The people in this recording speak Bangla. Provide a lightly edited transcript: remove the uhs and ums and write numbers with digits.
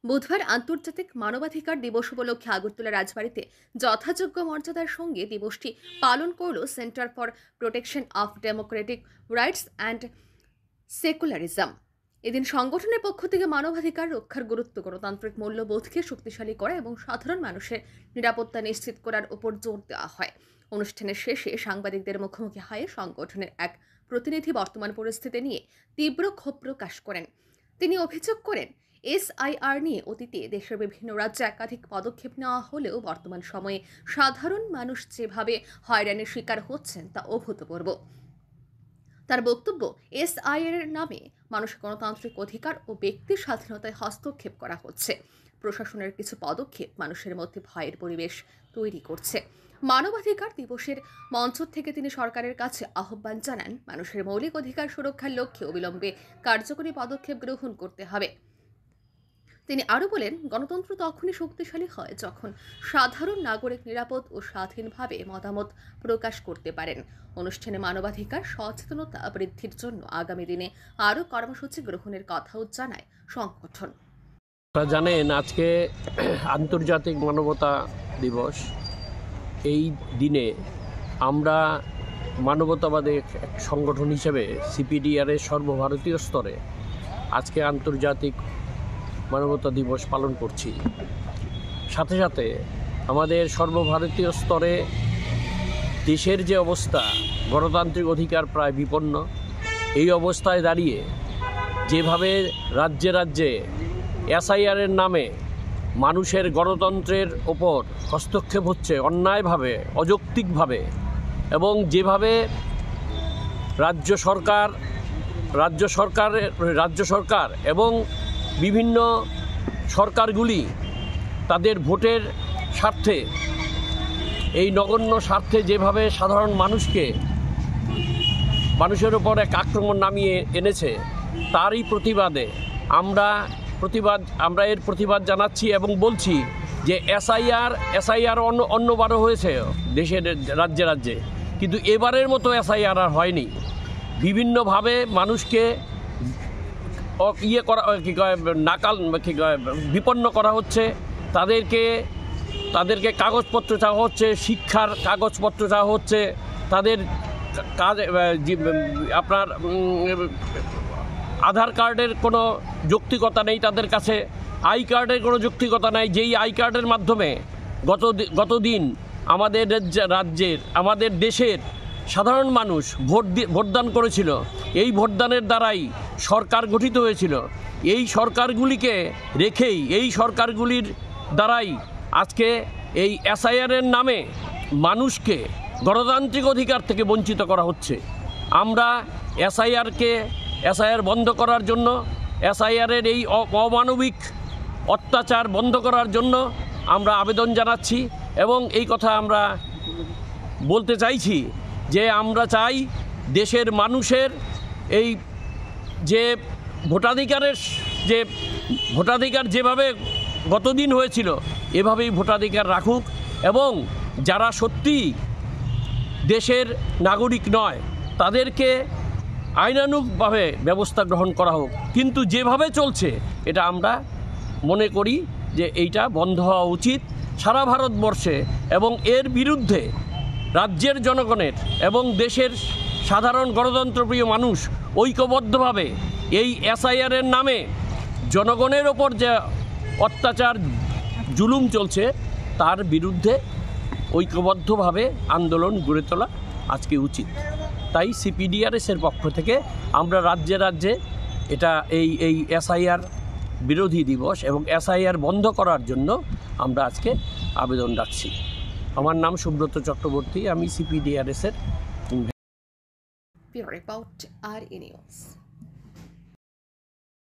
বুধবার আন্তর্জাতিক মানবাধিকার দিবস উপলক্ষে আগরতলা রাজবাড়িতে যথাযোগ্য মর্যাদার সঙ্গে দিবসটি পালন করল centre for protection of Democratic rights and secularism. এদিন সংগঠনের পক্ষ থেকে মানবাধিকার রক্ষার গুরুত্ব, গণতান্ত্রিক মূল্যবোধকে শক্তিশালী করা এবং সাধারণ মানুষের নিরাপত্তা নিশ্চিত করার উপর জোর দেওয়া হয়। অনুষ্ঠানের শেষে সাংবাদিকদের মুখোমুখি হয়ে সংগঠনের এক প্রতিনিধি বর্তমান পরিস্থিতি নিয়ে তীব্র ক্ষোভ প্রকাশ করেন। তিনি অভিযোগ করেন, এসআইআর নিয়ে অতীতে দেশের বিভিন্ন রাজ্যে একাধিক পদক্ষেপ নেওয়া হলেও বর্তমান সময়ে সাধারণ মানুষ যেভাবে হয়রানির শিকার হচ্ছেন তা অভূতপূর্ব। তার বক্তব্য, এসআইআর এর নামে মানুষের গণতান্ত্রিক অধিকার ও ব্যক্তি স্বাধীনতায় হস্তক্ষেপ করা হচ্ছে। প্রশাসনের কিছু পদক্ষেপ মানুষের মধ্যে ভয়ের পরিবেশ তৈরি করছে। মানবাধিকার দিবসের মঞ্চ থেকে তিনি সরকারের কাছে আহ্বান জানান, মানুষের মৌলিক অধিকার সুরক্ষার লক্ষ্যে অবিলম্বে কার্যকরী পদক্ষেপ গ্রহণ করতে হবে। তিনি আরও বলেন, গণতন্ত্র তখনই শক্তিশালী হয় যখন সাধারণ নাগরিক নিরাপদ ও স্বাধীনভাবে মতামত প্রকাশ করতে পারেন। অনুষ্ঠানে মানবাধিকার সচেতনতা বৃদ্ধির জন্য আগামী দিনে আরও কর্মসূচি গ্রহণের কথাও জানায় সংগঠন। জানেন, আজকে আন্তর্জাতিক মানবতা দিবস। এই দিনে আমরা মানবতাবাদের এক সংগঠন হিসেবে সিপিডিআরের সর্বভারতীয় স্তরে আজকে আন্তর্জাতিক মানবতা দিবস পালন করছি। সাথে সাথে আমাদের সর্বভারতীয় স্তরে দেশের যে অবস্থা, গণতান্ত্রিক অধিকার প্রায় বিপন্ন। এই অবস্থায় দাঁড়িয়ে যেভাবে রাজ্যে রাজ্যে এসআইআরের নামে মানুষের গণতন্ত্রের ওপর হস্তক্ষেপ হচ্ছে অন্যায়ভাবে, অযৌক্তিকভাবে, এবং যেভাবে রাজ্য সরকার এবং বিভিন্ন সরকারগুলি তাদের ভোটের স্বার্থে, এই নগণ্য স্বার্থে যেভাবে সাধারণ মানুষের ওপর এক আক্রমণ নামিয়ে এনেছে, তারই প্রতিবাদে আমরা এর প্রতিবাদ জানাচ্ছি এবং বলছি যে এসআইআর অন্যবারও হয়েছে দেশের রাজ্যে রাজ্যে, কিন্তু এবারের মতো এসআইআর আর হয়নি। বিভিন্নভাবে মানুষকে বিপন্ন করা হচ্ছে, তাদেরকে কাগজপত্র চাওয়া হচ্ছে, শিক্ষার কাগজপত্র চাওয়া হচ্ছে, তাদের আপনার আধার কার্ডের কোনো যৌক্তিকতা নেই, তাদের কাছে আই কার্ডের কোনো যৌক্তিকতা নেই, যেই আই কার্ডের মাধ্যমে গতদিন আমাদের দেশের সাধারণ মানুষ ভোটদান করেছিল। এই ভোটদানের দ্বারাই সরকার গঠিত হয়েছিল। এই সরকারগুলিকে রেখেই, এই সরকারগুলির দ্বারাই আজকে এই এসআইআরের নামে মানুষকে গণতান্ত্রিক অধিকার থেকে বঞ্চিত করা হচ্ছে। আমরা এসআইআর বন্ধ করার জন্য, এসআইআরের এই অমানবিক অত্যাচার বন্ধ করার জন্য আমরা আবেদন জানাচ্ছি এবং এই কথা আমরা বলতে চাইছি যে আমরা চাই দেশের মানুষের এই যে ভোটাধিকার যেভাবে গতদিন হয়েছিল এভাবেই ভোটাধিকার রাখুক, এবং যারা সত্যি দেশের নাগরিক নয় তাদেরকে আইনানুগভাবে ব্যবস্থা গ্রহণ করা হোক। কিন্তু যেভাবে চলছে এটা আমরা মনে করি যে এইটা বন্ধ হওয়া উচিত সারা ভারতবর্ষে, এবং এর বিরুদ্ধে রাজ্যের জনগণের এবং দেশের সাধারণ গণতন্ত্রপ্রিয় মানুষ ঐক্যবদ্ধভাবে এই এসআইআরের নামে জনগণের ওপর যে অত্যাচার, জুলুম চলছে তার বিরুদ্ধে ঐক্যবদ্ধভাবে আন্দোলন গড়ে তোলা আজকে উচিত। তাই সিপিডিআরএসের পক্ষ থেকে আমরা রাজ্যে রাজ্যে এই এসআইআর বিরোধী দিবস এবং এসআইআর বন্ধ করার জন্য আমরা আজকে আবেদন রাখছি। আমার নাম সুব্রত চক্রবর্তী, আমি সিপিডিআরএসের। রিপোর্ট আর নিউজ।